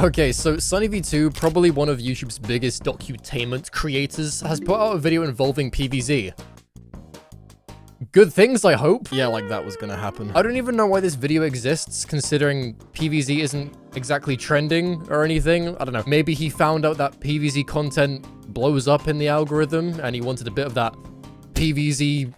Okay, so SunnyV2, probably one of YouTube's biggest docutainment creators, has put out a video involving PvZ. Good things, I hope. Yeah, like that was gonna happen. I don't even know why this video exists, considering PvZ isn't exactly trending or anything. I don't know. Maybe he found out that PvZ content blows up in the algorithm, and he wanted a bit of that PvZ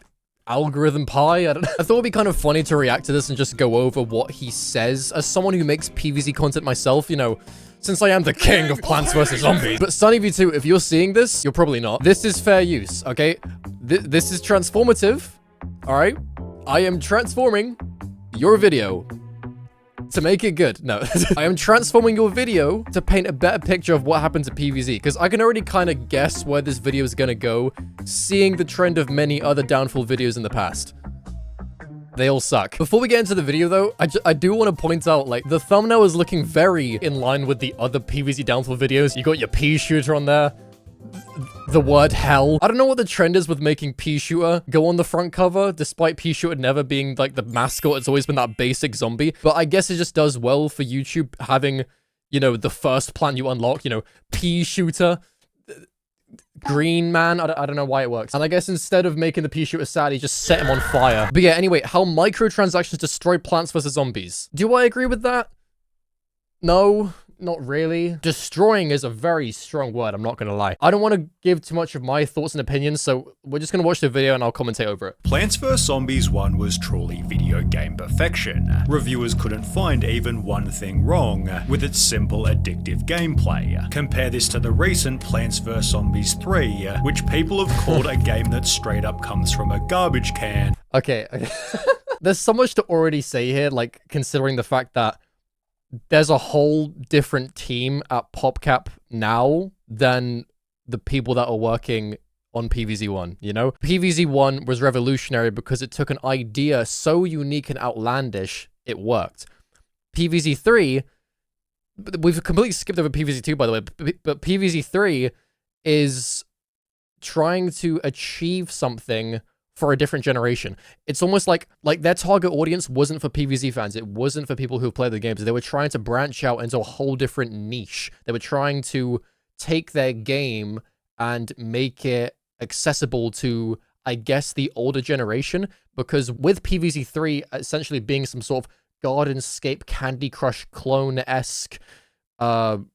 algorithm pie. I don't know. I thought it'd be kind of funny to react to this and just go over what he says. As someone who makes PvZ content myself, you know, since I am the king of Plants vs. Zombies. But SunnyV2, if you're seeing this, you're probably not. This is fair use, okay? This is transformative. All right, I am transforming your video to make it good. No, I am transforming your video to paint a better picture of what happened to PvZ, because I can already kind of guess where this video is going to go, seeing the trend of many other downfall videos in the past. They all suck. Before we get into the video, though, I do want to point out, like, the thumbnail is looking very in line with the other PvZ downfall videos. You got your pea shooter on there. The word hell. I don't know what the trend is with making pea shooter go on the front cover, despite pea shooter never being like the mascot. It's always been that basic zombie, but I guess it just does well for YouTube having, you know, the first plant you unlock, you know, pea shooter, green man. I don't know why it works. And I guess instead of making the pea shooter sad, he just set him on fire. But yeah, anyway, how microtransactions destroy Plants vs. Zombies. Do I agree with that? No. Not really. Destroying is a very strong word, I'm not gonna lie. I don't want to give too much of my thoughts and opinions, so we're just gonna watch the video and I'll commentate over it. Plants vs. Zombies 1 was truly video game perfection. Reviewers couldn't find even one thing wrong with its simple addictive gameplay. Compare this to the recent Plants vs. Zombies 3, which people have called a game that straight up comes from a garbage can. Okay. There's so much to already say here, like, considering the fact that there's a whole different team at PopCap now than the people that are working on PvZ1, you know? PvZ1 was revolutionary because it took an idea so unique and outlandish, it worked. PvZ3, we've completely skipped over PvZ2, by the way, but PvZ3 is trying to achieve something for a different generation. It's almost like their target audience wasn't for PvZ fans. It wasn't for people who play the games. They were trying to branch out into a whole different niche. They were trying to take their game and make it accessible to, I guess, the older generation. Because with PvZ3 essentially being some sort of Gardenscape Candy Crush clone-esque,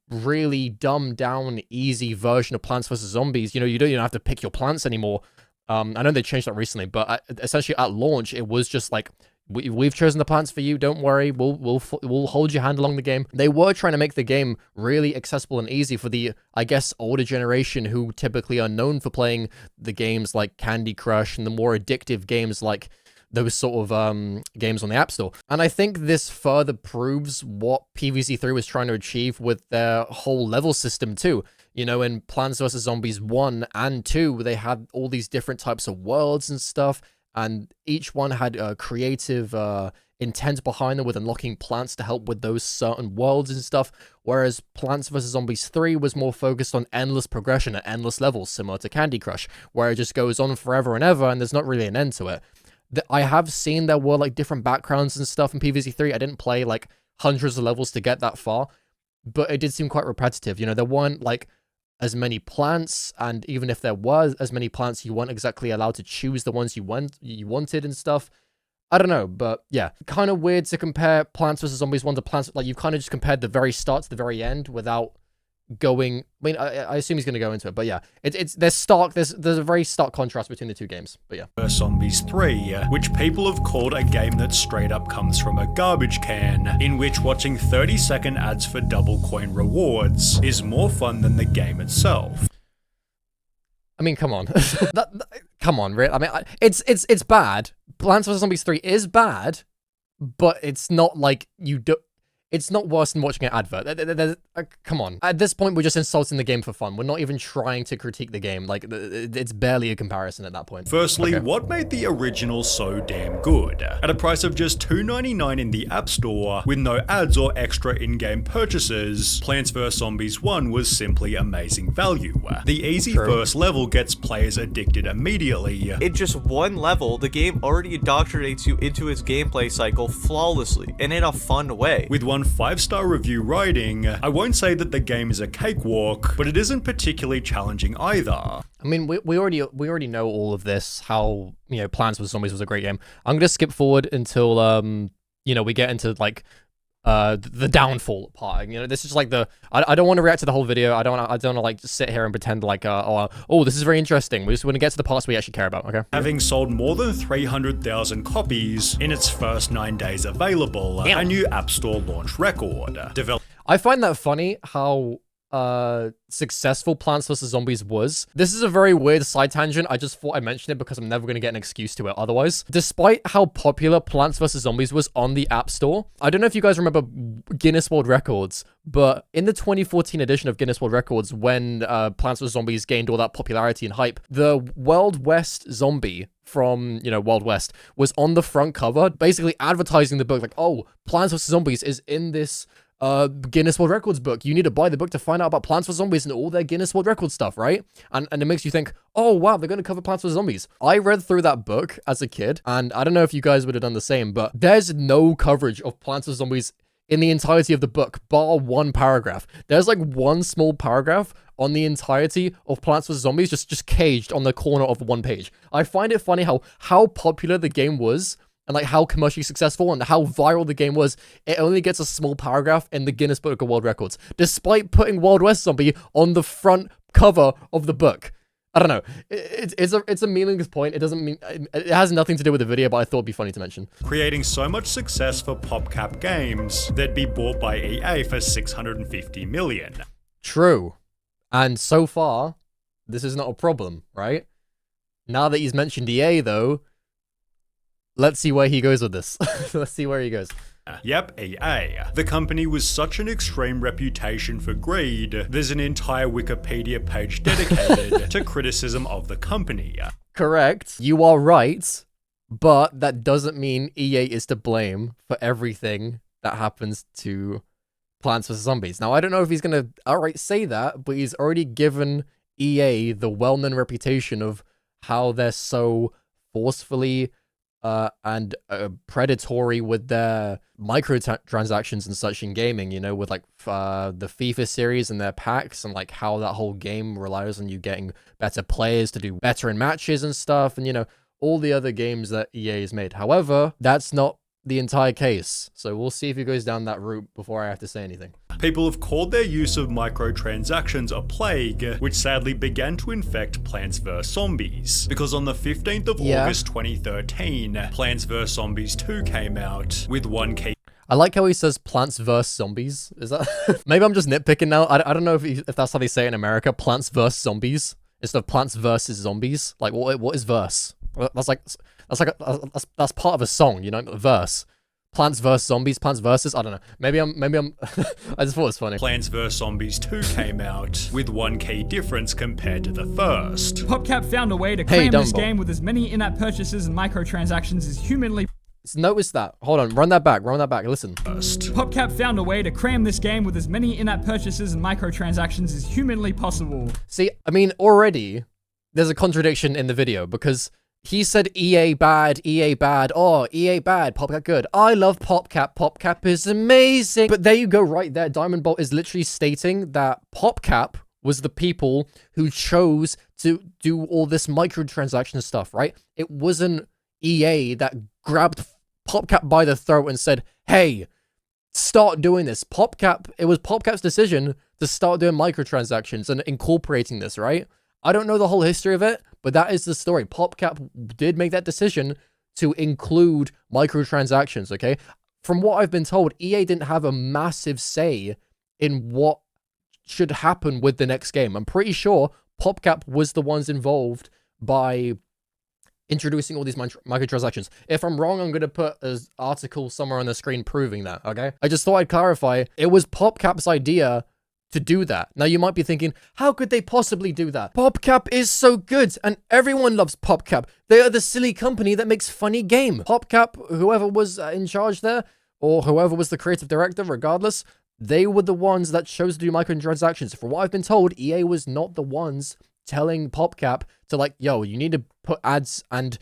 really dumbed down, easy version of Plants vs. Zombies, you know, you don't even have to pick your plants anymore. I know they changed that recently, but essentially at launch, it was just like, we've chosen the plants for you. Don't worry, we'll hold your hand along the game. They were trying to make the game really accessible and easy for the, I guess, older generation who typically are known for playing the games like Candy Crush and the more addictive games like those sort of games on the App Store. And I think this further proves what PvZ3 was trying to achieve with their whole level system too. You know, in Plants vs. Zombies 1 and 2, they had all these different types of worlds and stuff, and each one had a creative intent behind them with unlocking plants to help with those certain worlds and stuff, whereas Plants vs. Zombies 3 was more focused on endless progression at endless levels, similar to Candy Crush, where it just goes on forever and ever, and there's not really an end to it. I have seen there were, like, different backgrounds and stuff in PvZ3. I didn't play, like, hundreds of levels to get that far, but it did seem quite repetitive. You know, there weren't, like, as many plants, and even if there was as many plants, you weren't exactly allowed to choose the ones you wanted and stuff. I don't know, but yeah, kind of weird to compare Plants vs. Zombies 1 to Plants, like you've kind of just compared the very start to the very end without going, I mean, I assume he's going to go into it, but yeah, there's a very stark contrast between the two games, but yeah. Vs. Zombies 3, which people have called a game that straight up comes from a garbage can, in which watching 30-second ads for double coin rewards is more fun than the game itself. I mean, come on. Come on, really? I mean, it's bad. Plants vs. Zombies 3 is bad, but it's not like it's not worse than watching an advert. Come on. At this point, we're just insulting the game for fun. We're not even trying to critique the game. Like, it's barely a comparison at that point. Firstly, okay. What made the original so damn good? At a price of just $2.99 in the App Store, with no ads or extra in-game purchases, Plants vs. Zombies 1 was simply amazing value. The easy first level gets players addicted immediately. In just one level, the game already indoctrinates you into its gameplay cycle flawlessly, and in a fun way. With one one 5-star review writing, "I won't say that the game is a cakewalk, but it isn't particularly challenging either." I mean, we already know all of this, how, you know, Plants vs Zombies was a great game. I'm gonna skip forward until you know, we get into like the downfall part. You know, this is like I don't want to react to the whole video. I don't want to like just sit here and pretend like oh, this is very interesting. We just want to get to the parts we actually care about, okay? Having sold more than 300,000 copies in its first 9 days available, a new App Store launch record. I find that funny how successful Plants vs Zombies was. This is a very weird side tangent. I just thought I mentioned it because I'm never going to get an excuse to it otherwise. Despite how popular Plants vs Zombies was on the App Store, I don't know if you guys remember Guinness World Records, but in the 2014 edition of Guinness World Records, when Plants vs Zombies gained all that popularity and hype, the Wild West zombie from, you know, Wild West was on the front cover, basically advertising the book, like, oh, Plants vs Zombies is in this Guinness World Records book. You need to buy the book to find out about Plants vs Zombies and all their Guinness World Records stuff, right? And it makes you think, oh wow, they're going to cover Plants vs Zombies. I read through that book as a kid, and I don't know if you guys would have done the same, but there's no coverage of Plants vs Zombies in the entirety of the book, bar one paragraph. There's like one small paragraph on the entirety of Plants vs Zombies, just caged on the corner of one page. I find it funny how popular the game was, and like how commercially successful and how viral the game was. It only gets a small paragraph in the Guinness Book of World Records, despite putting Wild West Zombie on the front cover of the book. I don't know. It's a meaningless point. It doesn't mean, it has nothing to do with the video, but I thought it'd be funny to mention. Creating so much success for PopCap games, they'd be bought by EA for $650 million. True. And so far, this is not a problem, right? Now that he's mentioned EA though, let's see where he goes with this. Let's see where he goes. Yep, EA. The company was such an extreme reputation for greed, there's an entire Wikipedia page dedicated to criticism of the company. Correct. You are right, but that doesn't mean EA is to blame for everything that happens to Plants vs Zombies. Now, I don't know if he's going to outright say that, but he's already given EA the well-known reputation of how they're so forcefully and predatory with their microtransactions and such in gaming, you know, with like the FIFA series and their packs, and like how that whole game relies on you getting better players to do better in matches and stuff, and, you know, all the other games that EA has made. However, that's not the entire case, so we'll see if he goes down that route before I have to say anything. People have called their use of microtransactions a plague, which sadly began to infect Plants vs Zombies, because on the 15th of August 2013, Plants vs Zombies 2 came out with one key. I like how he says Plants vs Zombies. Is that maybe I'm just nitpicking now? I don't know if that's how they say it in America. Plants vs Zombies instead of Plants versus Zombies. Like what is verse? That's part of a song, you know, a verse. Plants vs Zombies, Plants versus, I don't know. Maybe I'm I just thought it was funny. Plants vs Zombies 2 came out with one key difference compared to the first. PopCap found a way to cram this game with as many in-app purchases and microtransactions as humanly. Notice that. Hold on, run that back, listen. First. PopCap found a way to cram this game with as many in-app purchases and microtransactions as humanly possible. See, I mean, already there's a contradiction in the video, because he said EA bad, oh, EA bad, PopCap good. I love PopCap, PopCap is amazing. But there you go, right there. Diamond Bolt is literally stating that PopCap was the people who chose to do all this microtransaction stuff, right? It wasn't EA that grabbed PopCap by the throat and said, hey, start doing this. It was PopCap's decision to start doing microtransactions and incorporating this, right? I don't know the whole history of it, but that is the story. PopCap did make that decision to include microtransactions, okay? From what I've been told, EA didn't have a massive say in what should happen with the next game. I'm pretty sure PopCap was the ones involved by introducing all these microtransactions. If I'm wrong, I'm going to put an article somewhere on the screen proving that, okay? I just thought I'd clarify. It was PopCap's idea to do that. Now you might be thinking, how could they possibly do that? PopCap is so good and everyone loves PopCap. They are the silly company that makes funny game. PopCap, whoever was in charge there, or whoever was the creative director, regardless, they were the ones that chose to do microtransactions. From what I've been told, EA was not the ones telling PopCap to like, yo, you need to put ads and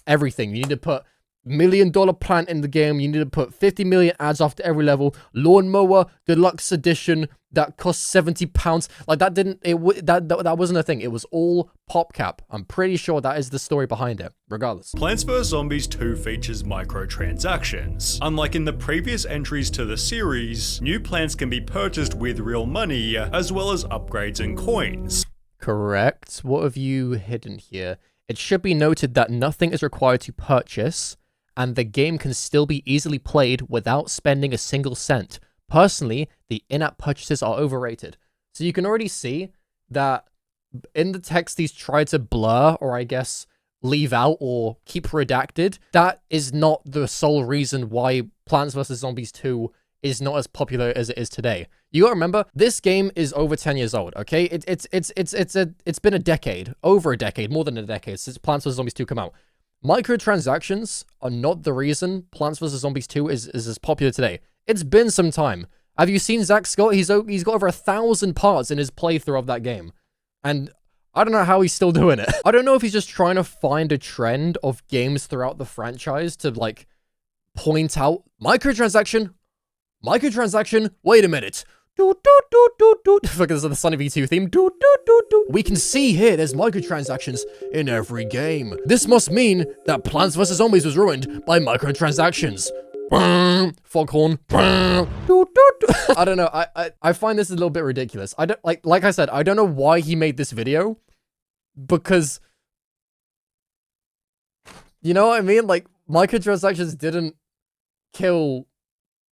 everything. You need to put million plant in the game. You need to put 50 million ads after every level. Lawnmower deluxe edition that costs £70. Like that didn't that wasn't a thing. It was all PopCap. I'm pretty sure that is the story behind it. Regardless, Plants vs Zombies 2 features microtransactions. Unlike in the previous entries to the series, new plants can be purchased with real money, as well as upgrades and coins. correct. What have you hidden here? It should be noted that nothing is required to purchase, and the game can still be easily played without spending a single cent. Personally, the in-app purchases are overrated. So you can already see that in the text he's tried to blur, or I guess leave out or keep redacted. That is not the sole reason why Plants vs. Zombies 2 is not as popular as it is today. You gotta remember, this game is over 10 years old, okay? It's been a decade, over a decade, more than a decade since Plants vs. Zombies 2 come out. Microtransactions are not the reason Plants vs. Zombies 2 is as popular today. It's been some time. Have you seen Zach Scott? He's got over 1,000 parts in his playthrough of that game. And I don't know how he's still doing it. I don't know if he's just trying to find a trend of games throughout the franchise to, like, point out microtransaction, wait a minute. Look at the Sunny V2 theme. We can see here there's microtransactions in every game. This must mean that Plants vs. Zombies was ruined by microtransactions. Foghorn. I don't know. I find this a little bit ridiculous. I don't like I said, I don't know why he made this video, because you know what I mean? Like, microtransactions didn't kill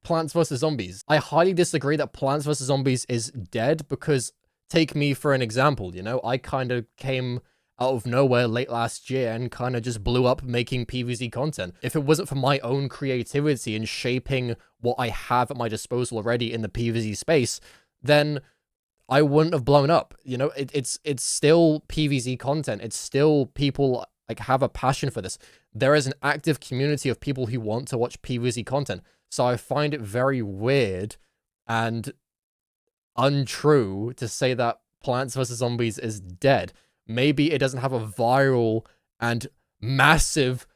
Plants vs. Zombies. I highly disagree that Plants vs. Zombies is dead, because take me for an example, you know, I kind of came out of nowhere late last year and kind of just blew up making PvZ content. If it wasn't for my own creativity and shaping what I have at my disposal already in the PvZ space, then I wouldn't have blown up. You know, it's still PvZ content. It's still people like have a passion for this. There is an active community of people who want to watch PvZ content. So I find it very weird and untrue to say that Plants vs. Zombies is dead. Maybe it doesn't have a viral and massive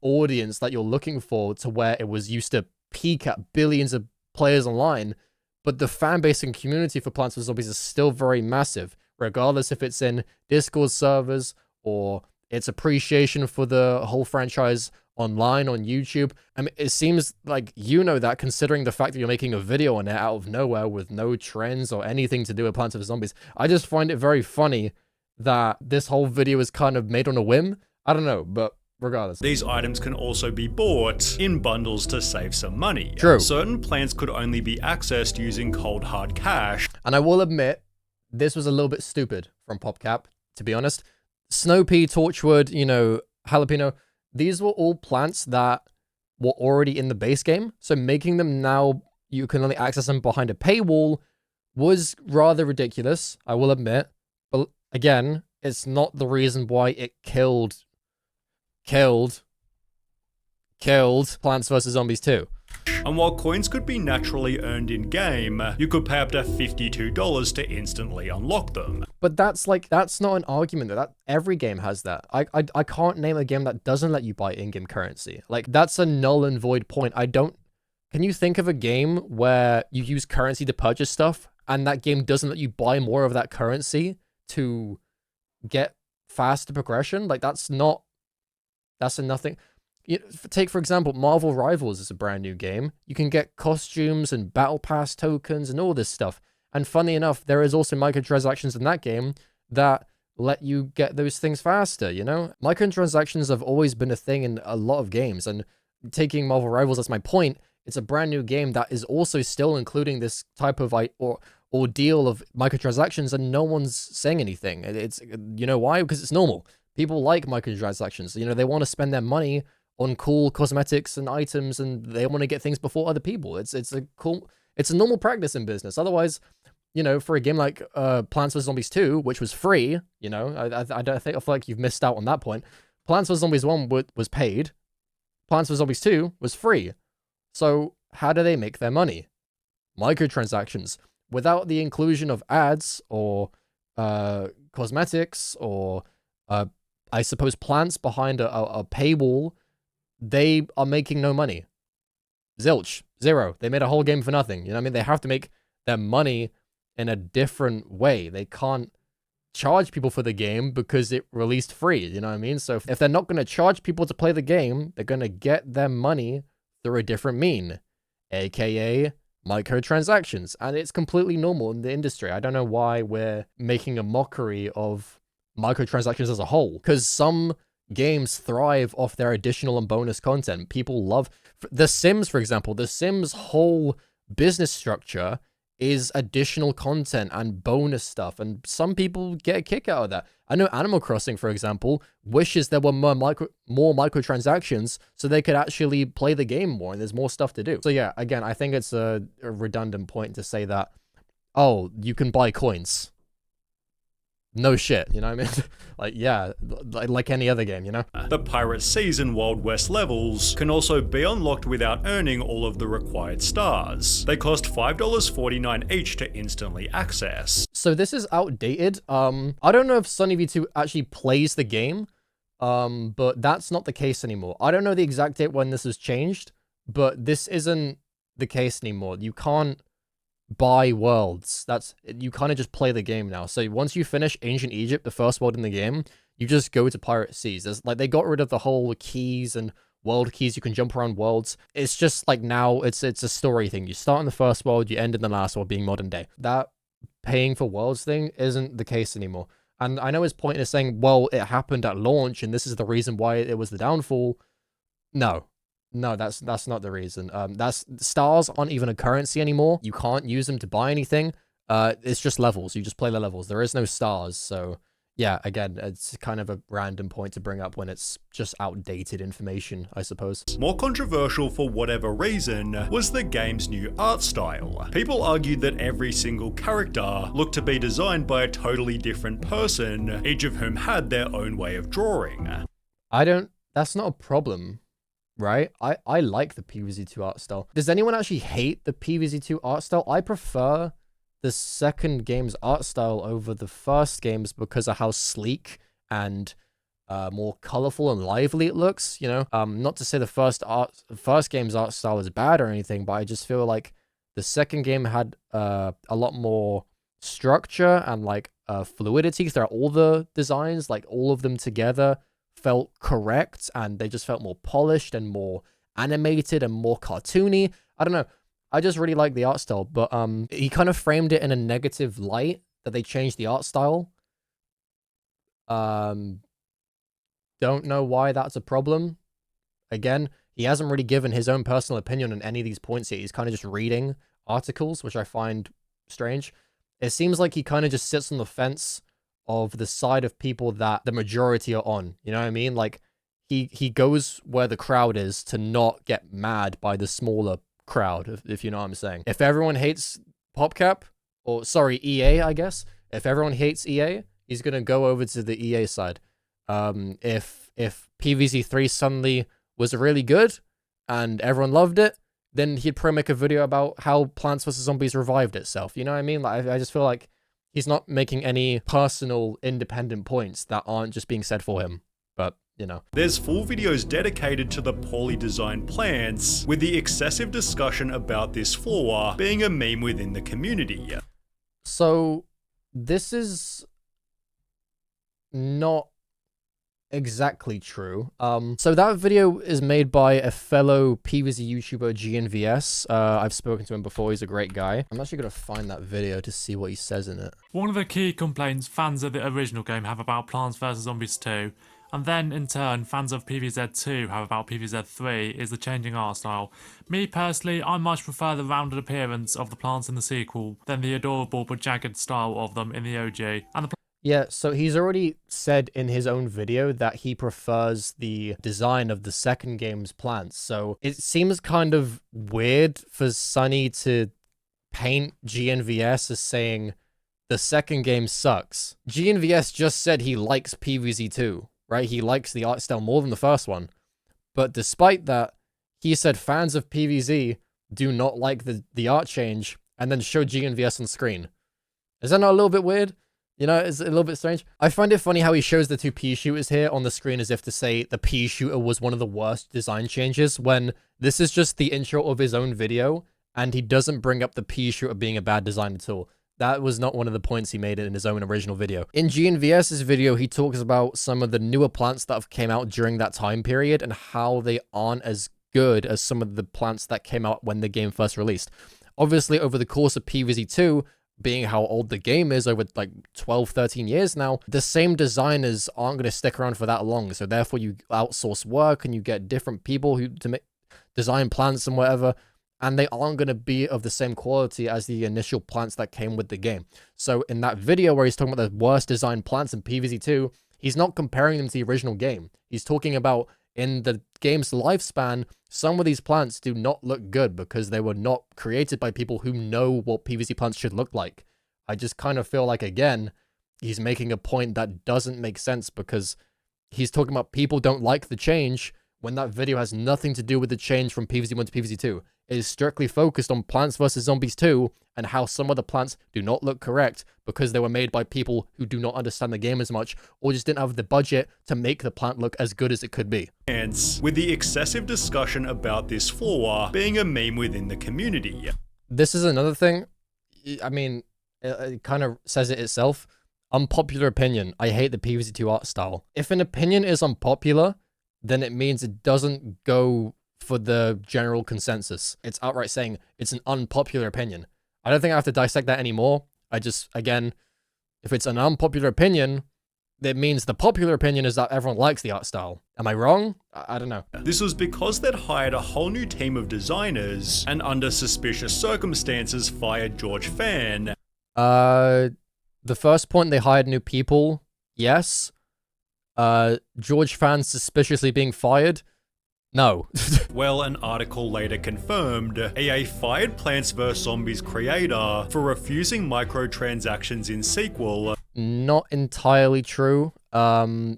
audience that you're looking for to where it was used to peak at billions of players online, but the fan base and community for Plants vs. Zombies is still very massive, regardless if it's in Discord servers or its appreciation for the whole franchise online on YouTube. I mean, it seems like you know that, considering the fact that you're making a video on it out of nowhere with no trends or anything to do with Plants vs. Zombies. I just find it very funny that this whole video is kind of made on a whim. I don't know, but regardless. These items can also be bought in bundles to save some money. True. Certain plants could only be accessed using cold hard cash. And I will admit, this was a little bit stupid from PopCap, to be honest. Snow pea, torchwood, you know, jalapeno, these were all plants that were already in the base game. So making them now, you can only access them behind a paywall, was rather ridiculous, I will admit. But again, it's not the reason why it killed Plants vs. Zombies 2. And while coins could be naturally earned in-game, you could pay up to $52 to instantly unlock them. But that's not an argument though. That every game has that. I can't name a game that doesn't let you buy in-game currency. Like, that's a null and void point. Can you think of a game where you use currency to purchase stuff and that game doesn't let you buy more of that currency to get faster progression? Like, that's a nothing. Take, for example, Marvel Rivals is a brand new game. You can get costumes and battle pass tokens and all this stuff. And funny enough, there is also microtransactions in that game that let you get those things faster, you know? Microtransactions have always been a thing in a lot of games. And taking Marvel Rivals, that's my point. It's a brand new game that is also still including this type of ordeal of microtransactions, and no one's saying anything. It's, you know why? Because it's normal. People like microtransactions. You know, they want to spend their money on cool cosmetics and items, and they want to get things before other people. It's a normal practice in business. Otherwise, you know, for a game like Plants vs. Zombies 2, which was free, you know, I feel like you've missed out on that point. Plants vs. Zombies 1 was paid. Plants vs. Zombies 2 was free. So how do they make their money? Microtransactions. Without the inclusion of ads or cosmetics or I suppose plants behind a paywall, they are making no money. Zilch. Zero. They made a whole game for nothing. You know what I mean? They have to make their money in a different way. They can't charge people for the game because it released free. You know what I mean? So if they're not going to charge people to play the game, they're going to get their money through a different mean, aka microtransactions. And it's completely normal in the industry. I don't know why we're making a mockery of microtransactions as a whole, because some games thrive off their additional and bonus content. People love The Sims, for example. The Sims whole business structure is additional content and bonus stuff, and some people get a kick out of that. I know Animal Crossing, for example, wishes there were more microtransactions so they could actually play the game more, and there's more stuff to do. So yeah, again, I think it's a redundant point to say that, oh, you can buy coins. No shit, you know what I mean? Like, yeah, like any other game, you know? The Pirate Seas and Wild West levels can also be unlocked without earning all of the required stars. They cost $5.49 each to instantly access. So this is outdated. I don't know if Sunny V2 actually plays the game, but that's not the case anymore. I don't know the exact date when this has changed, but this isn't the case anymore. You can't buy worlds. You kind of just play the game now. So once you finish Ancient Egypt, the first world in the game, you just go to Pirate Seas. They got rid of the whole keys and world keys. You can jump around worlds. It's just like now it's a story thing. You start in the first world, you end in the last world, being modern day. That paying for worlds thing isn't the case anymore. And I know his point is saying, well, it happened at launch and this is the reason why it was the downfall. No, that's not the reason. Stars aren't even a currency anymore. You can't use them to buy anything. It's just levels. You just play the levels. There is no stars. So yeah, again, it's kind of a random point to bring up when it's just outdated information, I suppose. More controversial for whatever reason was the game's new art style. People argued that every single character looked to be designed by a totally different person, each of whom had their own way of drawing. That's not a problem. Right? I like the PvZ2 art style. Does anyone actually hate the PvZ2 art style? I prefer the second game's art style over the first game's because of how sleek and more colorful and lively it looks, you know? Not to say the first game's art style is bad or anything, but I just feel like the second game had a lot more structure and like fluidity throughout all the designs, like all of them together felt correct, and they just felt more polished and more animated and more cartoony. I don't know. I just really like the art style, but he kind of framed it in a negative light that they changed the art style. Don't know why that's a problem. Again, he hasn't really given his own personal opinion on any of these points yet. He's kind of just reading articles, which I find strange. It seems like he kind of just sits on the fence of the side of people that the majority are on. You know what I mean? Like, he goes where the crowd is to not get mad by the smaller crowd, if you know what I'm saying. If everyone hates PopCap, or sorry, EA, I guess. If everyone hates EA, he's gonna go over to the EA side. If PvZ3 suddenly was really good and everyone loved it, then he'd probably make a video about how Plants vs. Zombies revived itself. You know what I mean? Like, I just feel like he's not making any personal, independent points that aren't just being said for him. But, you know. There's full videos dedicated to the poorly designed plants, with the excessive discussion about this flaw being a meme within the community. So, this is not exactly true. So that video is made by a fellow PvZ YouTuber, GNVS. I've spoken to him before. He's a great guy. I'm actually gonna find that video to see what he says in it. One of the key complaints fans of the original game have about Plants vs Zombies 2, and then in turn fans of PvZ 2 have about PvZ 3, is the changing art style. Me personally, I much prefer the rounded appearance of the plants in the sequel than the adorable but jagged style of them in the OG. And yeah, so he's already said in his own video that he prefers the design of the second game's plants. So it seems kind of weird for Sunny to paint GNVS as saying the second game sucks. GNVS just said he likes PvZ2, right? He likes the art style more than the first one. But despite that, he said fans of PvZ do not like the art change and then showed GNVS on screen. Is that not a little bit weird? You know, it's a little bit strange. I find it funny how he shows the two pea shooters here on the screen as if to say the pea shooter was one of the worst design changes, when this is just the intro of his own video, and he doesn't bring up the pea shooter being a bad design at all. That was not one of the points he made in his own original video. In GNVS's video, he talks about some of the newer plants that have came out during that time period and how they aren't as good as some of the plants that came out when the game first released. Obviously, over the course of PvZ 2, being how old the game is, over like 12, 13 years now, the same designers aren't going to stick around for that long. So therefore you outsource work and you get different people who to make design plants and whatever, and they aren't going to be of the same quality as the initial plants that came with the game. So in that video where he's talking about the worst designed plants in PvZ 2, he's not comparing them to the original game. He's talking about in the game's lifespan, some of these plants do not look good because they were not created by people who know what PvZ plants should look like. I just kind of feel like, again, he's making a point that doesn't make sense because he's talking about people don't like the change when that video has nothing to do with the change from PvZ 1 to PvZ 2. It is strictly focused on Plants vs. Zombies 2 and how some of the plants do not look correct because they were made by people who do not understand the game as much or just didn't have the budget to make the plant look as good as it could be. With the excessive discussion about this flaw being a meme within the community. This is another thing. I mean, it kind of says it itself. Unpopular opinion. I hate the PvZ 2 art style. If an opinion is unpopular, then it means it doesn't go for the general consensus. It's outright saying it's an unpopular opinion. I don't think I have to dissect that anymore. I just, again, if it's an unpopular opinion, it means the popular opinion is that everyone likes the art style. Am I wrong? I don't know. This was because they'd hired a whole new team of designers and under suspicious circumstances fired George Fan. The first point, they hired new people. Yes. George Fan suspiciously being fired. No. Well, an article later confirmed EA fired Plants vs. Zombies creator for refusing microtransactions in sequel. Not entirely true.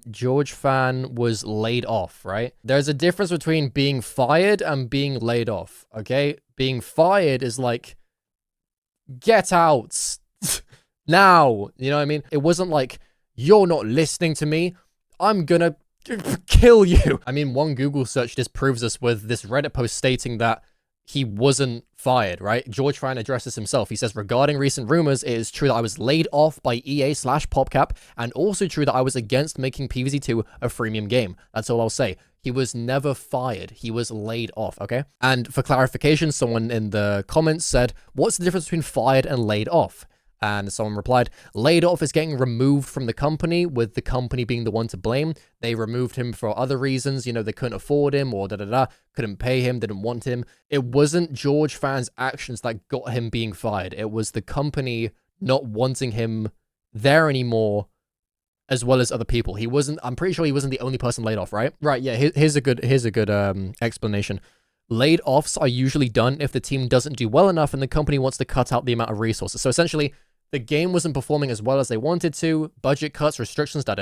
George Fan was laid off, right? There's a difference between being fired and being laid off, okay? Being fired is like, get out now, you know what I mean? It wasn't like, you're not listening to me, I'm gonna kill you. I mean, one Google search disproves us with this Reddit post stating that he wasn't fired, right? George Fan addresses himself. He says, regarding recent rumors, it is true that I was laid off by EA/PopCap, and also true that I was against making PvZ 2 a freemium game. That's all I'll say. He was never fired. He was laid off, okay? And for clarification, someone in the comments said, what's the difference between fired and laid off? And someone replied, laid off is getting removed from the company, with the company being the one to blame. They removed him for other reasons. You know, they couldn't afford him or couldn't pay him, didn't want him. It wasn't George Fan's actions that got him being fired. It was the company not wanting him there anymore, as well as other people. He wasn't, I'm pretty sure he wasn't the only person laid off, right? Right, yeah, here's a good explanation. Laid offs are usually done if the team doesn't do well enough and the company wants to cut out the amount of resources. So essentially, the game wasn't performing as well as they wanted to, budget cuts, restrictions, they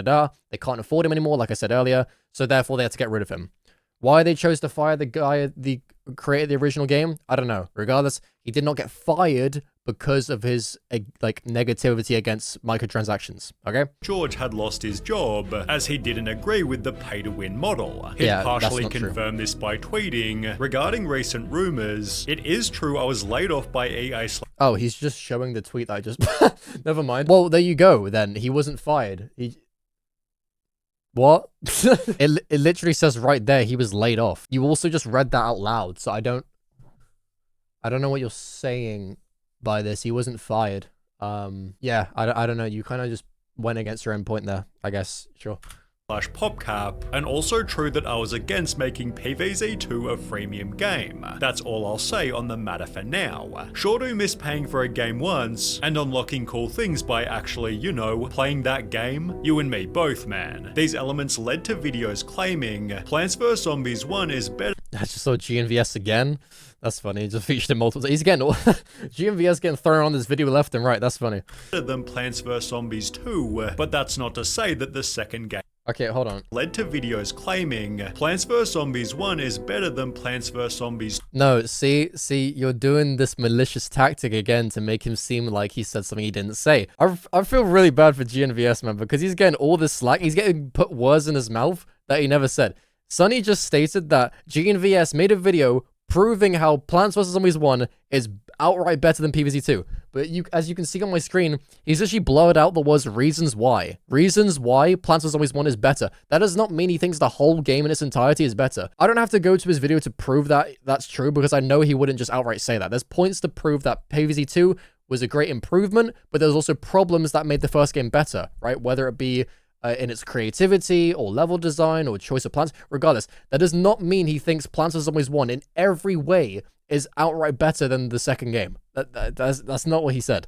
can't afford him anymore, like I said earlier, so therefore they had to get rid of him. Why they chose to fire the guy that created the original game, I don't know. Regardless, he did not get fired because of his negativity against microtransactions, okay? George had lost his job as he didn't agree with the pay-to-win model. He partially confirmed this by tweeting, regarding recent rumors, it is true I was laid off by EA. Oh, he's just showing the tweet that I just... Never mind. Well, there you go, then. He wasn't fired. What? it literally says right there he was laid off. You also just read that out loud, so I don't know what you're saying by this. He wasn't fired. Yeah, I don't know. You kind of just went against your own point there, I guess. Sure. /PopCap, and also true that I was against making PvZ 2 a freemium game. That's all I'll say on the matter for now. Sure do miss paying for a game once, and unlocking cool things by actually, you know, playing that game. You and me both, man. These elements led to videos claiming Plants vs. Zombies 1 is better. I just saw GNVS again. That's funny. He just featured him multiple times. He's getting... GNVS getting thrown on this video left and right. That's funny. Than Plants vs. Zombies 2, but that's not to say that the second game Okay, hold on. led to videos claiming Plants vs Zombies 1 is better than Plants vs Zombies. No, see, you're doing this malicious tactic again to make him seem like he said something he didn't say. I feel really bad for GNVS, man, because he's getting all this slack. He's getting put words in his mouth that he never said. Sonny just stated that GNVS made a video proving how Plants vs Zombies 1 is outright better than PvZ 2. But as you can see on my screen, he's actually blurred out the words reasons why. Reasons why Plants vs Zombies 1 is better. That does not mean he thinks the whole game in its entirety is better. I don't have to go to his video to prove that that's true, because I know he wouldn't just outright say that. There's points to prove that PvZ 2 was a great improvement, but there's also problems that made the first game better, right? Whether it be in its creativity or level design or choice of plants. Regardless, that does not mean he thinks Plants vs Zombies 1 in every way is outright better than the second game. That's not what he said.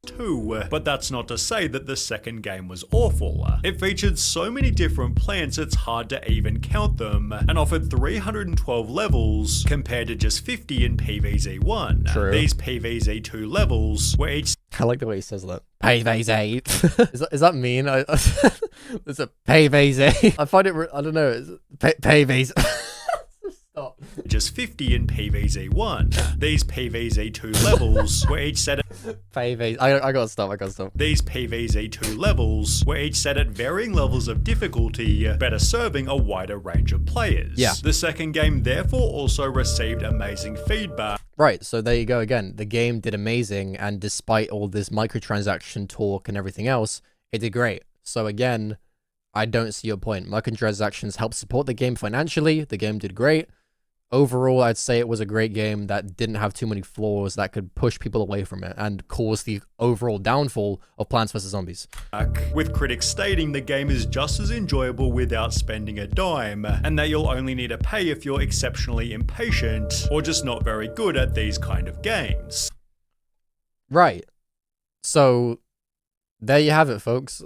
But that's not to say that the second game was awful. It featured so many different plants it's hard to even count them, and offered 312 levels compared to just 50 in PvZ1. True. These PvZ2 levels were each I like the way he says that. PvZ. is that mean? It's a PvZ. I find it, I don't know, PvZ. Stop. just 50 in PvZ1. These PvZ2 levels were each set at PvZ. I gotta stop. These PvZ2 levels were each set at varying levels of difficulty, better serving a wider range of players. Yeah. The second game therefore also received amazing feedback. Right, so there you go again. The game did amazing, and despite all this microtransaction talk and everything else, it did great. So again, I don't see your point. Microtransactions help support the game financially. The game did great. Overall, I'd say it was a great game that didn't have too many flaws that could push people away from it and cause the overall downfall of Plants vs Zombies. With critics stating the game is just as enjoyable without spending a dime, and that you'll only need to pay if you're exceptionally impatient or just not very good at these kind of games. Right. So, there you have it, folks.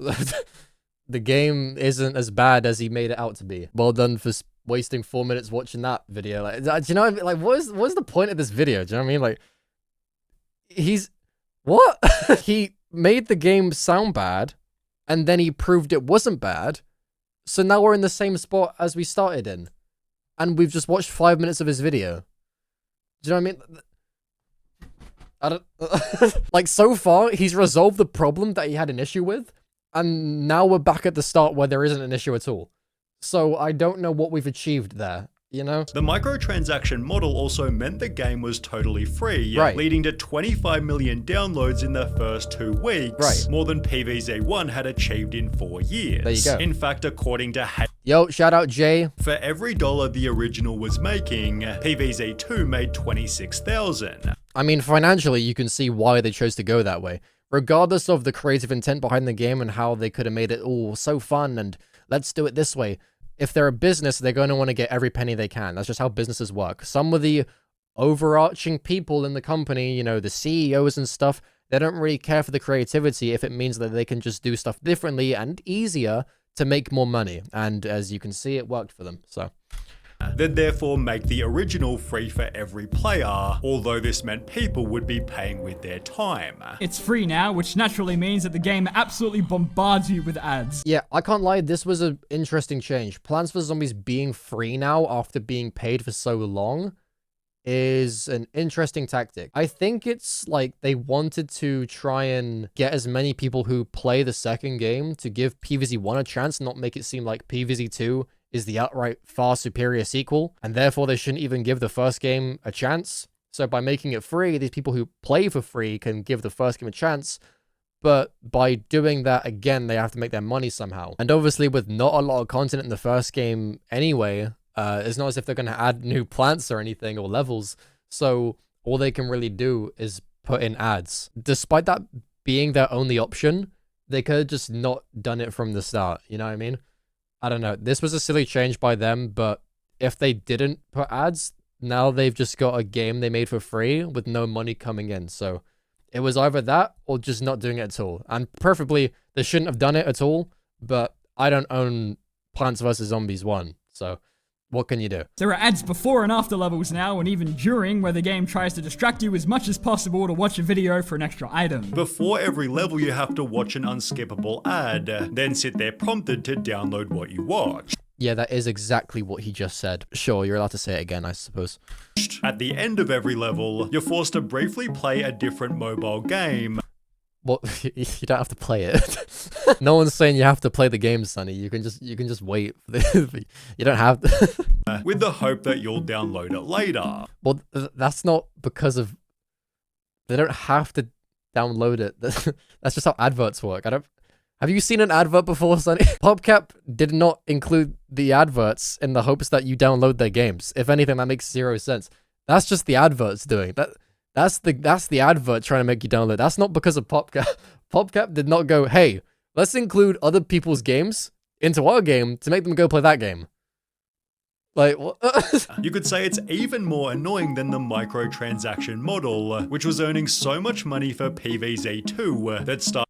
The game isn't as bad as he made it out to be. Well done for wasting 4 minutes watching that video. Like, do you know, like, what's the point of this video? Do you know what I mean? Like, what? He made the game sound bad, and then he proved it wasn't bad. So now we're in the same spot as we started in, and we've just watched 5 minutes of his video. Do you know what I mean? I don't like, so far he's resolved the problem that he had an issue with, and now we're back at the start where there isn't an issue at all. So I don't know what we've achieved there, you know? The microtransaction model also meant the game was totally free, right, leading to 25 million downloads in the first 2 weeks, right, more than PvZ1 had achieved in 4 years. There you go. In fact, according to Yo, shout out Jay. for every dollar the original was making, PvZ2 made 26,000. I mean, financially, you can see why they chose to go that way. Regardless of the creative intent behind the game and how they could have made it all so fun and let's do it this way. If they're a business, they're going to want to get every penny they can. That's just how businesses work. Some of the overarching people in the company, you know, the CEOs and stuff, they don't really care for the creativity if it means that they can just do stuff differently and easier to make more money. And as you can see, it worked for them. So They'd therefore make the original free for every player, although this meant people would be paying with their time. It's free now, which naturally means that the game absolutely bombards you with ads. yeah, I can't lie, this was an interesting change. Plants vs Zombies being free now after being paid for so long is an interesting tactic. I think it's like they wanted to try and get as many people who play the second game to give PvZ1 a chance, not make it seem like PvZ2 is the outright far superior sequel, and therefore they shouldn't even give the first game a chance. So by making it free, these people who play for free can give the first game a chance, but by doing that, again, they have to make their money somehow. And obviously with not a lot of content in the first game anyway, it's not as if they're going to add new plants or anything or levels, so all they can really do is put in ads. Despite that being their only option, they could have just not done it from the start, you know what I mean? I don't know. This was a silly change by them, but if they didn't put ads, now they've just got a game they made for free with no money coming in. So it was either that or just not doing it at all. And preferably, they shouldn't have done it at all, but I don't own Plants vs. Zombies 1. So What can you do? There are ads before and after levels now, and even during, where the game tries to distract you as much as possible to watch a video for an extra item. Before every level, you have to watch an unskippable ad, then sit there prompted to download what you watch. Yeah, that is exactly what he just said. Sure, you're allowed to say it again, I suppose. At the end of every level, you're forced to briefly play a different mobile game. Well, you don't have to play it. No one's saying you have to play the game, Sonny. You can just wait. You don't have to. With the hope that you'll download it later. Well, that's not because of. They don't have to download it. That's just how adverts work. Have you seen an advert before, Sonny? PopCap did not include the adverts in the hopes that you download their games. If anything, that makes zero sense. That's just the adverts doing that. That's the advert trying to make you download. That's not because of PopCap. PopCap did not go, hey, let's include other people's games into our game to make them go play that game. Like, what? You could say it's even more annoying than the microtransaction model, which was earning so much money for PvZ 2 that started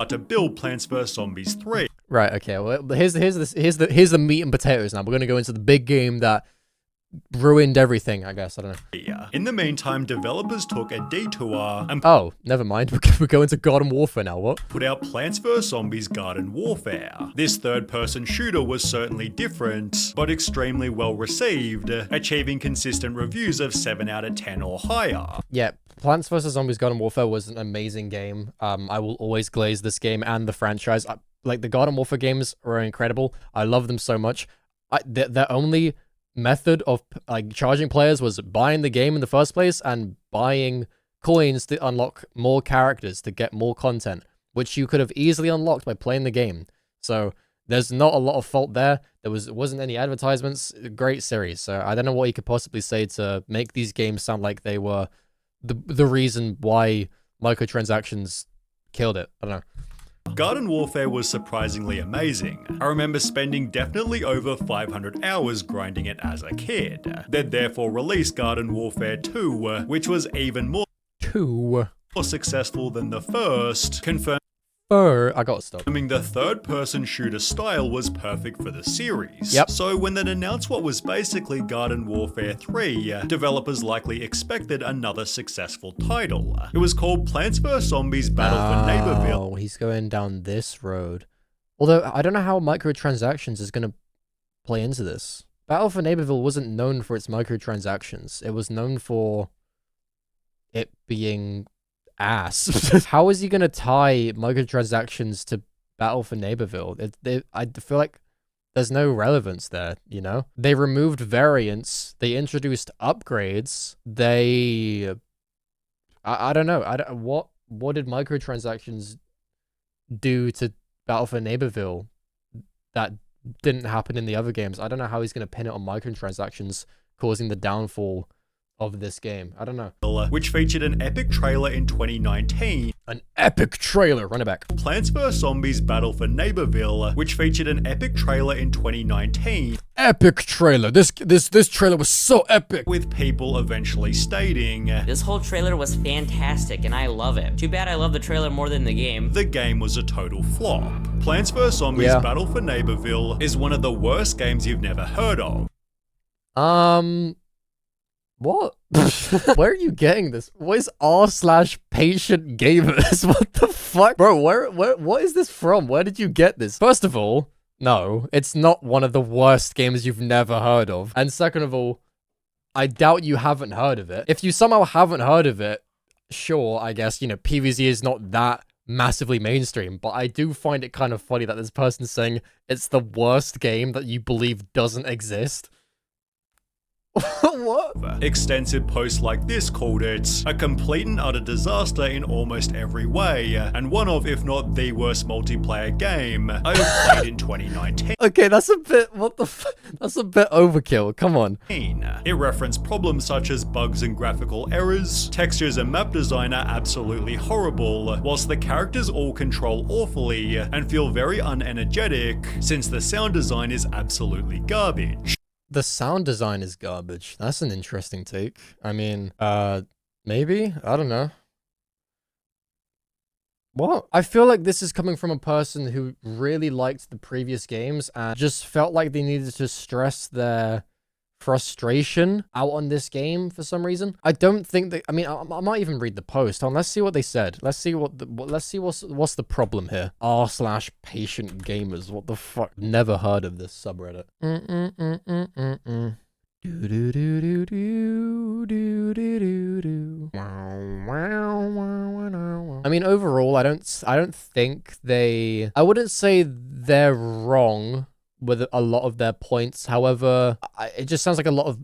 to build Plants vs Zombies 3. Right, okay. Well, here's the meat and potatoes now. We're gonna go into the big game that ruined everything, I guess. I don't know. In the meantime, developers took a detour and never mind. We're going to Garden Warfare now. What? put out Plants vs Zombies Garden Warfare. This third-person shooter was certainly different, but extremely well received, achieving consistent reviews of 7 out of 10 or higher. Yeah, Plants vs Zombies Garden Warfare was an amazing game. I will always glaze this game and the franchise. Like, the Garden Warfare games are incredible. I love them so much. Their only method of like charging players was buying the game in the first place and buying coins to unlock more characters to get more content, which you could have easily unlocked by playing the game. So there's not a lot of fault there. Wasn't any advertisements. Great series. So I don't know what you could possibly say to make these games sound like they were the reason why microtransactions killed it. I don't know. Garden Warfare was surprisingly amazing. I remember spending definitely over 500 hours grinding it as a kid. They'd therefore released Garden Warfare 2, which was even more successful than the first, I got stuck. confirming the third-person shooter style was perfect for the series. Yep. So when they'd announced what was basically Garden Warfare 3, developers likely expected another successful title. It was called Plants vs Zombies Battle for Neighborville. Oh, he's going down this road. Although, I don't know how microtransactions is going to play into this. Battle for Neighborville wasn't known for its microtransactions. It was known for it being ass. How is he going to tie microtransactions to Battle for Neighborville? I feel like there's no relevance there, you know? They removed variants. They introduced upgrades. I don't know. What did microtransactions do to Battle for Neighborville that didn't happen in the other games? I don't know how he's going to pin it on microtransactions causing the downfall of this game. I don't know. Which featured an epic trailer in 2019. An epic trailer. Run it back. Plants vs Zombies Battle for Neighborville, which featured an epic trailer in 2019. Epic trailer. This trailer was so epic. With people eventually stating, This whole trailer was fantastic and I love it. Too bad I love the trailer more than the game. the game was a total flop. Plants vs Zombies Yeah. Battle for Neighborville is one of the worst games you've never heard of. What? Where are you getting this? What is r/patient gamers? What the fuck? Bro, what is this from? Where did you get this? First of all, no, it's not one of the worst games you've never heard of. And second of all, I doubt you haven't heard of it. If you somehow haven't heard of it, sure, I guess, you know, PvZ is not that massively mainstream, but I do find it kind of funny that this person's saying it's the worst game that you believe doesn't exist. What? Extensive posts like this called it a complete and utter disaster in almost every way, and one of, if not the worst multiplayer game I have played in 2019. Okay, that's a bit, that's a bit overkill, come on. It referenced problems such as bugs and graphical errors, textures and map design are absolutely horrible, whilst the characters all control awfully and feel very unenergetic, since the sound design is absolutely garbage. The sound design is garbage. That's an interesting take. I mean, maybe? I don't know. What? I feel like this is coming from a person who really liked the previous games and just felt like they needed to stress their frustration out on this game for some reason. I don't think that, I mean, I might even read the post. Let's see what they said. Let's see what's the problem here. r/patient gamers. What the fuck? Never heard of this subreddit. I mean, overall, I don't think I wouldn't say they're wrong with a lot of their points. However, it just sounds like a lot of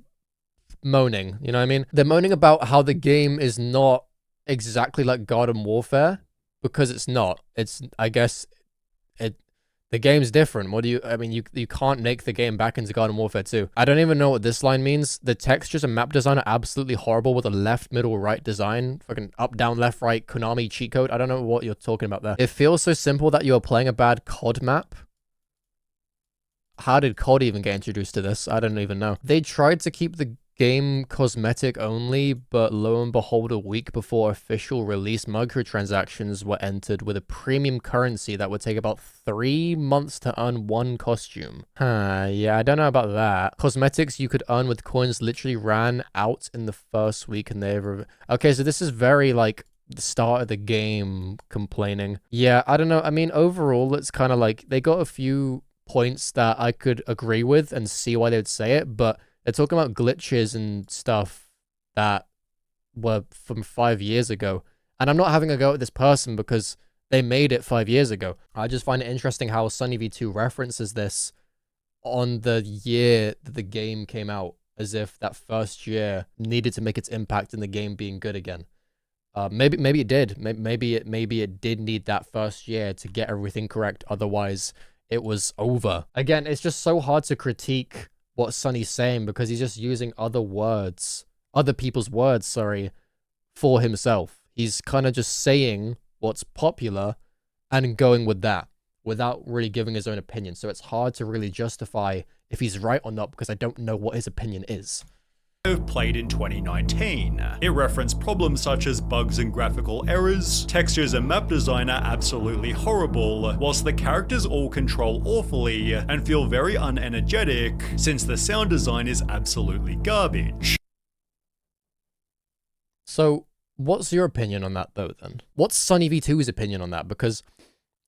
moaning, you know what I mean? They're moaning about how the game is not exactly like Garden Warfare, because it's not. I guess, the game's different. I mean, you can't make the game back into Garden Warfare 2. I don't even know what this line means. The textures and map design are absolutely horrible with a left, middle, right design. Fucking up, down, left, right, Konami cheat code. I don't know what you're talking about there. It feels so simple that you are playing a bad COD map. How did COD even get introduced to this? I don't even know. They tried to keep the game cosmetic only, but lo and behold, a week before official release, microtransactions were entered with a premium currency that would take about 3 months to earn one costume. Yeah, I don't know about that. Cosmetics you could earn with coins literally ran out in the first week, and okay, so this is very like the start of the game complaining. Yeah, I don't know. I mean, overall, it's kind of like they got a few points that I could agree with and see why they would say it, but they're talking about glitches and stuff that were from 5 years ago. And I'm not having a go at this person because they made it 5 years ago. I just find it interesting how Sunny V2 references this on the year that the game came out, as if that first year needed to make its impact in the game being good again. Maybe it did. Maybe it did need that first year to get everything correct. Otherwise, it was over. Again, it's just so hard to critique what Sunny's saying because he's just using other people's words, for himself. He's kind of just saying what's popular and going with that without really giving his own opinion. So it's hard to really justify if he's right or not because I don't know what his opinion is. Played in 2019. It referenced problems such as bugs and graphical errors, textures and map design are absolutely horrible, whilst the characters all control awfully and feel very unenergetic, since the sound design is absolutely garbage. So, what's your opinion on that though then? What's Sunny V2's opinion on that? Because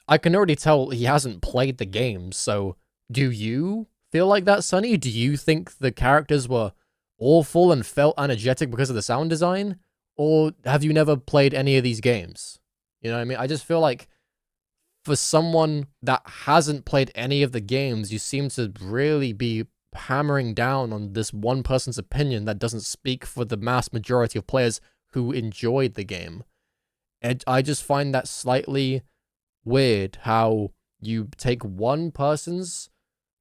I can already tell he hasn't played the game, so do you feel like that, Sunny? Do you think the characters were awful and felt energetic because of the sound design? Or have you never played any of these games? You know what I mean? I just feel like for someone that hasn't played any of the games, you seem to really be hammering down on this one person's opinion that doesn't speak for the mass majority of players who enjoyed the game. And I just find that slightly weird how you take one person's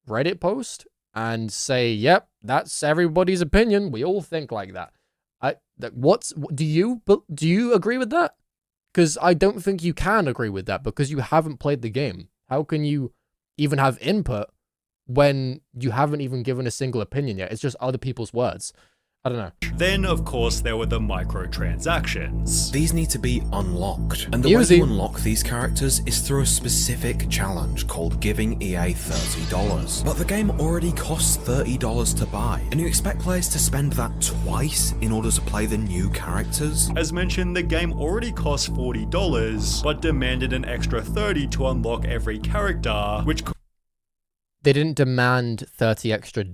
Reddit post and say, yep, that's everybody's opinion. We all think like that. Do you agree with that? Because I don't think you can agree with that because you haven't played the game. How can you even have input when you haven't even given a single opinion yet? It's just other people's words. I don't know. Then, of course, there were the microtransactions. These need to be unlocked, and the way you unlock these characters is through a specific challenge called giving EA $30. But the game already costs $30 to buy, and you expect players to spend that twice in order to play the new characters? As mentioned, the game already cost $40, but demanded an extra $30 to unlock every character, which they didn't demand $30 extra.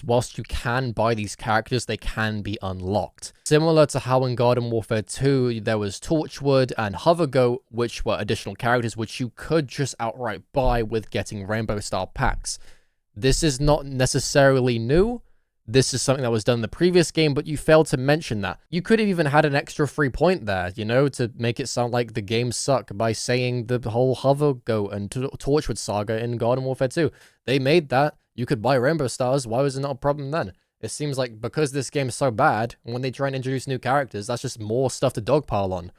Whilst you can buy these characters, they can be unlocked. Similar to how in Garden Warfare 2, there was Torchwood and Hovergoat, which were additional characters which you could just outright buy with getting Rainbow-style packs. This is not necessarily new. This is something that was done in the previous game, but you failed to mention that. You could have even had an extra free point there, you know, to make it sound like the game sucked by saying the whole Hovergoat and Torchwood saga in Garden Warfare 2. They made that. You could buy Rainbow Stars. Why was it not a problem then? It seems like because this game is so bad, and when they try and introduce new characters, that's just more stuff to dogpile on.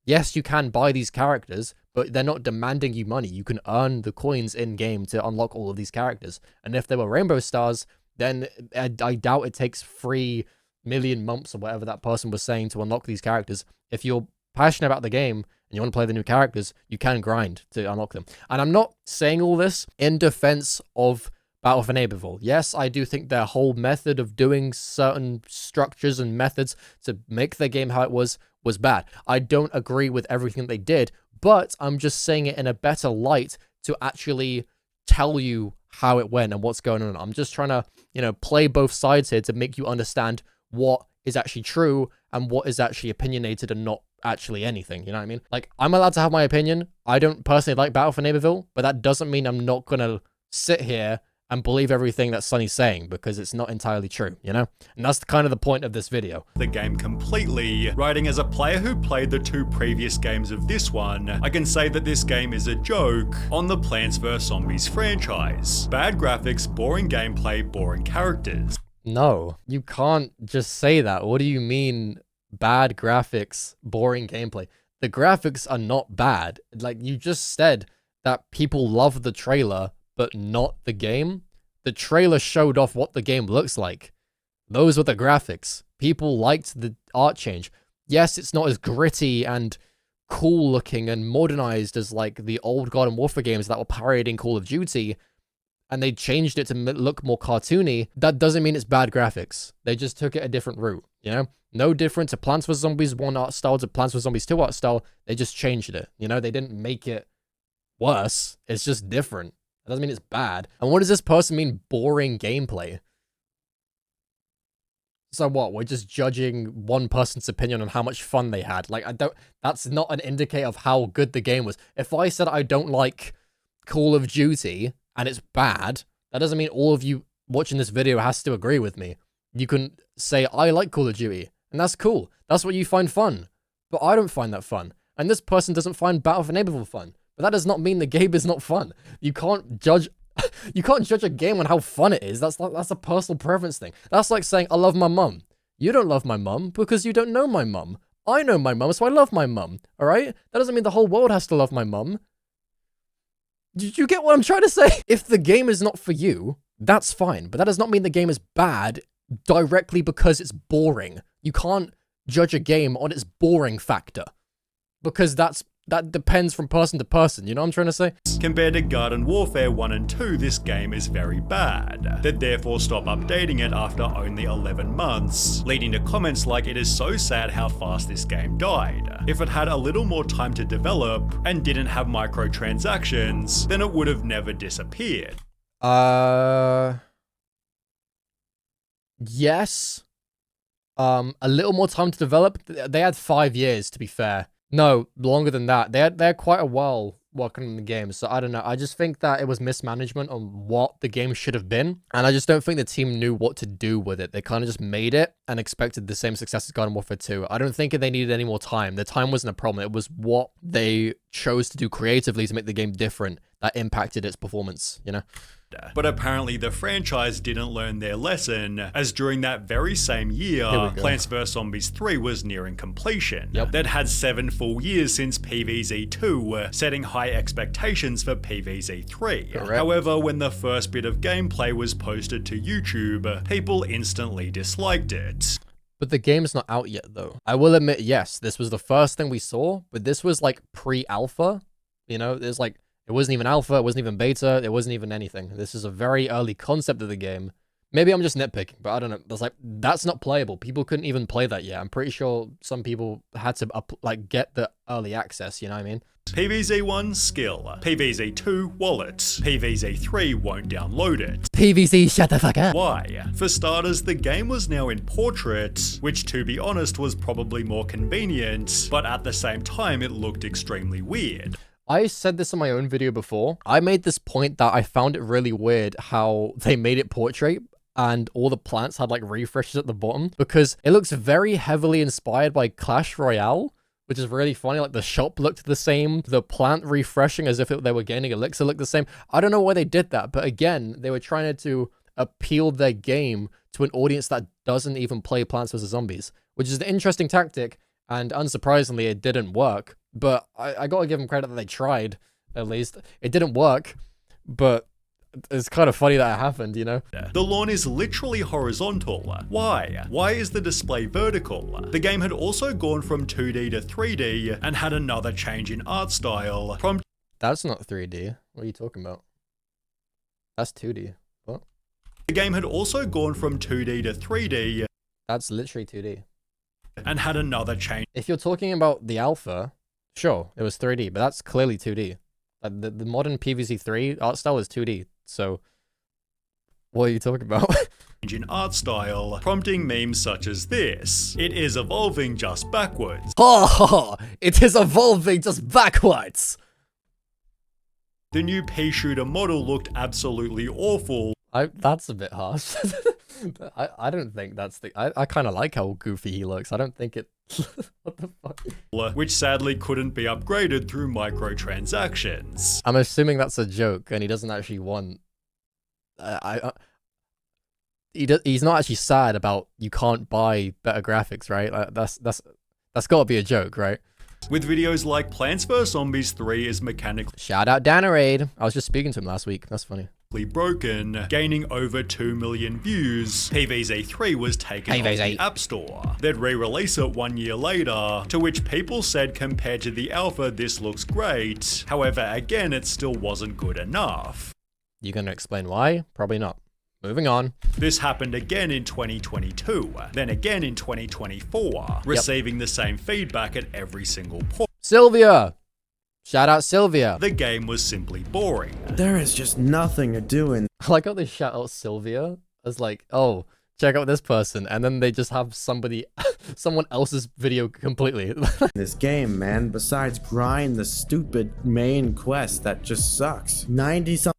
Yes, you can buy these characters, but they're not demanding you money. You can earn the coins in-game to unlock all of these characters. And if there were Rainbow Stars, then I doubt it takes 3 million months or whatever that person was saying to unlock these characters. If you're passionate about the game and you want to play the new characters, you can grind to unlock them. And I'm not saying all this in defense of Battle for Neighborville. Yes, I do think their whole method of doing certain structures and methods to make their game how it was bad. I don't agree with everything they did, but I'm just saying it in a better light to actually tell you how it went and what's going on. I'm just trying to, play both sides here to make you understand what is actually true and what is actually opinionated and not actually anything. You know what I mean? Like, I'm allowed to have my opinion. I don't personally like Battle for Neighborville, but that doesn't mean I'm not going to sit here and believe everything that Sonny's saying, because it's not entirely true, And that's kind of the point of this video. The game completely, writing as a player who played the 2 previous games of this one, I can say that this game is a joke on the Plants vs Zombies franchise. Bad graphics, boring gameplay, boring characters. No, you can't just say that. What do you mean bad graphics, boring gameplay? The graphics are not bad. Like, you just said that people love the trailer but not the game. The trailer showed off what the game looks like. Those were the graphics. People liked the art change. Yes, it's not as gritty and cool looking and modernized as like the old Garden Warfare games that were parodying Call of Duty, and they changed it to look more cartoony. That doesn't mean it's bad graphics. They just took it a different route, No different to Plants vs Zombies 1 art style to Plants vs Zombies 2 art style. They just changed it, They didn't make it worse. It's just different. That doesn't mean it's bad. And what does this person mean, boring gameplay? So what? We're just judging one person's opinion on how much fun they had. Like, that's not an indicator of how good the game was. If I said I don't like Call of Duty and it's bad, that doesn't mean all of you watching this video has to agree with me. You can say, I like Call of Duty, and that's cool. That's what you find fun. But I don't find that fun. And this person doesn't find Battle for Neighborville fun. But that does not mean the game is not fun. You can't judge a game on how fun it is. That's a personal preference thing. That's like saying, I love my mum. You don't love my mum because you don't know my mum. I know my mum, so I love my mum. All right? That doesn't mean the whole world has to love my mum. Did you get what I'm trying to say? If the game is not for you, that's fine. But that does not mean the game is bad directly because it's boring. You can't judge a game on its boring factor, because that depends from person to person, you know what I'm trying to say? Compared to Garden Warfare 1 and 2, this game is very bad. They'd therefore stop updating it after only 11 months, leading to comments like, it is so sad how fast this game died. If it had a little more time to develop and didn't have microtransactions, then it would have never disappeared. Yes. A little more time to develop. They had 5 years, to be fair. No, longer than that. They had quite a while working on the game, so I don't know. I just think that it was mismanagement on what the game should have been, and I just don't think the team knew what to do with it. They kind of just made it and expected the same success as Garden Warfare 2. I don't think they needed any more time. The time wasn't a problem. It was what they chose to do creatively to make the game different that impacted its performance, But apparently the franchise didn't learn their lesson, as during that very same year, Plants vs Zombies 3 was nearing completion. They'd had 7 full years since PvZ 2, setting high expectations for PvZ 3. However, when the first bit of gameplay was posted to YouTube, people instantly disliked it. But the game's not out yet, though. I will admit, yes, this was the first thing we saw, but this was like pre-alpha. There's like, it wasn't even alpha, it wasn't even beta, it wasn't even anything. This is a very early concept of the game. Maybe I'm just nitpicking, but I don't know. That's not playable. People couldn't even play that yet. I'm pretty sure some people had to get the early access, you know what I mean? PvZ 1, skill. PvZ 2, wallet. PvZ 3 won't download it. PvZ, shut the fuck up. Why? For starters, the game was now in portrait, which to be honest was probably more convenient, but at the same time it looked extremely weird. I said this in my own video before. I made this point that I found it really weird how they made it portrait and all the plants had like refreshes at the bottom, because it looks very heavily inspired by Clash Royale, which is really funny. Like, the shop looked the same, the plant refreshing as if they were gaining elixir looked the same. I don't know why they did that, but again, they were trying to appeal their game to an audience that doesn't even play Plants vs Zombies, which is an interesting tactic, and unsurprisingly, it didn't work. But I gotta give them credit that they tried, at least. It didn't work, but it's kind of funny that it happened, you know? The lawn is literally horizontal. Why? Why is the display vertical? The game had also gone from 2D to 3D and had another change in art style, That's not 3D. What are you talking about? That's 2D. What? The game had also gone from 2D to 3D That's literally 2D. and had another change If you're talking about the alpha, sure, it was 3D, but that's clearly 2D. The modern PvZ 3 art style is 2D, so what are you talking about? in art style, prompting memes such as this. It is evolving just backwards. Ha ha! It is evolving just backwards! The new pea shooter model looked absolutely awful. That's a bit harsh. I don't think that's the... I kind of like how goofy he looks. I don't think it... What the fuck? Which sadly couldn't be upgraded through microtransactions. I'm assuming that's a joke and he doesn't actually want... He's not actually sad about you can't buy better graphics, right? That's got to be a joke, right? With videos like Plants vs Zombies 3 is mechanically Shout out Danarade. I was just speaking to him last week. That's funny. broken, gaining over 2 million views. PvZ 3 was taken off the App Store. They'd re-release it 1 year later, to which people said compared to the alpha this looks great. However, again, it still wasn't good enough. You gonna explain why? Probably not. Moving on. This happened again in 2022, then again in 2024, receiving the same feedback at every single point. Sylvia! Shout out Sylvia. The game was simply boring. There is just nothing to do in I like how they shout out Sylvia as like, oh, check out this person, and then they just have someone else's video completely. this game, man, besides grind the stupid main quest that just sucks. 90-something.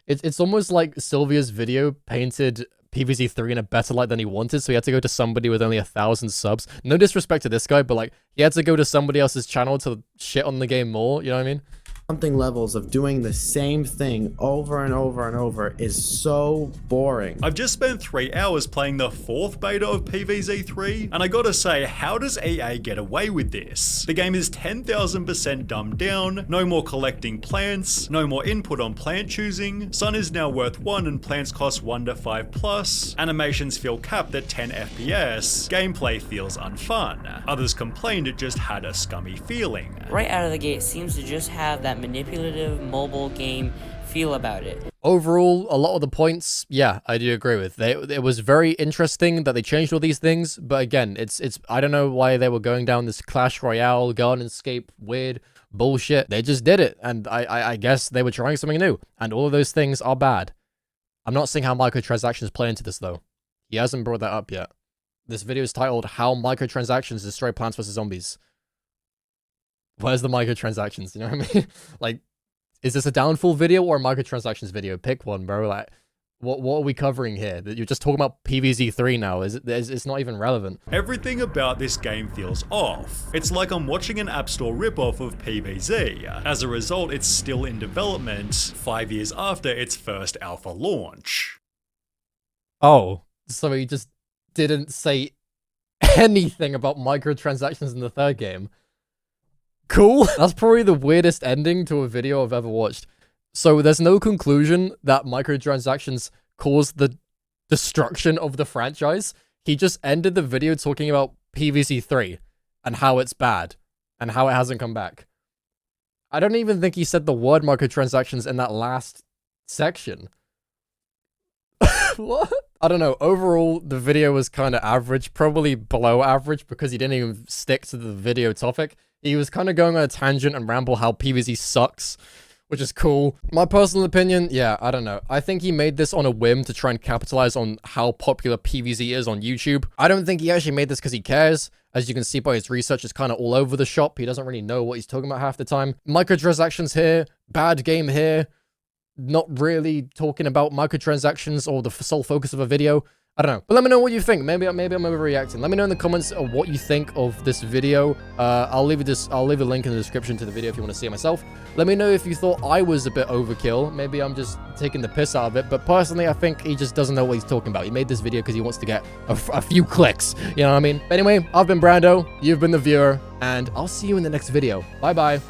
It's almost like Sylvia's video painted PvZ 3 in a better light than he wanted, so he had to go to somebody with only 1,000 subs. No disrespect to this guy, but like, he had to go to somebody else's channel to shit on the game more, you know what I mean? Levels of doing the same thing over and over and over is so boring. I've just spent 3 hours playing the 4th beta of PvZ 3, and I gotta say, how does EA get away with this? The game is 10,000% dumbed down, no more collecting plants, no more input on plant choosing, sun is now worth 1 and plants cost 1 to 5 plus, animations feel capped at 10 FPS, gameplay feels unfun. Others complained it just had a scummy feeling. Right out of the gate, it seems to just have that manipulative mobile game feel about it. Overall, a lot of the points, yeah, I do agree with. It was very interesting that they changed all these things, but again, it's I don't know why they were going down this Clash Royale, Gardenscape, weird bullshit. They just did it, and I guess they were trying something new, and all of those things are bad. I'm not seeing how microtransactions play into this, though. He hasn't brought that up yet. This video is titled, How Microtransactions Destroy Plants vs. Zombies. Where's the microtransactions? You know what I mean? Like, is this a downfall video or a microtransactions video? Pick one, bro. Like, what are we covering here? You're just talking about PvZ 3 now. It's not even relevant. Everything about this game feels off. It's like I'm watching an App Store ripoff of PvZ. As a result, it's still in development 5 years after its first alpha launch. Oh, so he just didn't say anything about microtransactions in the third game. Cool. That's probably the weirdest ending to a video I've ever watched. So there's no conclusion that microtransactions caused the destruction of the franchise. He just ended the video talking about PvZ 3 and how it's bad and how it hasn't come back. I don't even think he said the word microtransactions in that last section. What? I don't know. Overall, the video was kind of average, probably below average because he didn't even stick to the video topic. He was kind of going on a tangent and ramble how PvZ sucks, which is cool. My personal opinion, yeah, I don't know. I think he made this on a whim to try and capitalize on how popular PvZ is on YouTube. I don't think he actually made this because he cares. As you can see by his research, it's kind of all over the shop. He doesn't really know what he's talking about half the time. Microtransactions here, bad game here. Not really talking about microtransactions or the sole focus of a video. I don't know. But let me know what you think. Maybe I'm overreacting. Let me know in the comments of what you think of this video. I'll leave a link in the description to the video if you want to see it myself. Let me know if you thought I was a bit overkill. Maybe I'm just taking the piss out of it. But personally, I think he just doesn't know what he's talking about. He made this video because he wants to get a few clicks. You know what I mean? But anyway, I've been Brando. You've been the viewer. And I'll see you in the next video. Bye-bye.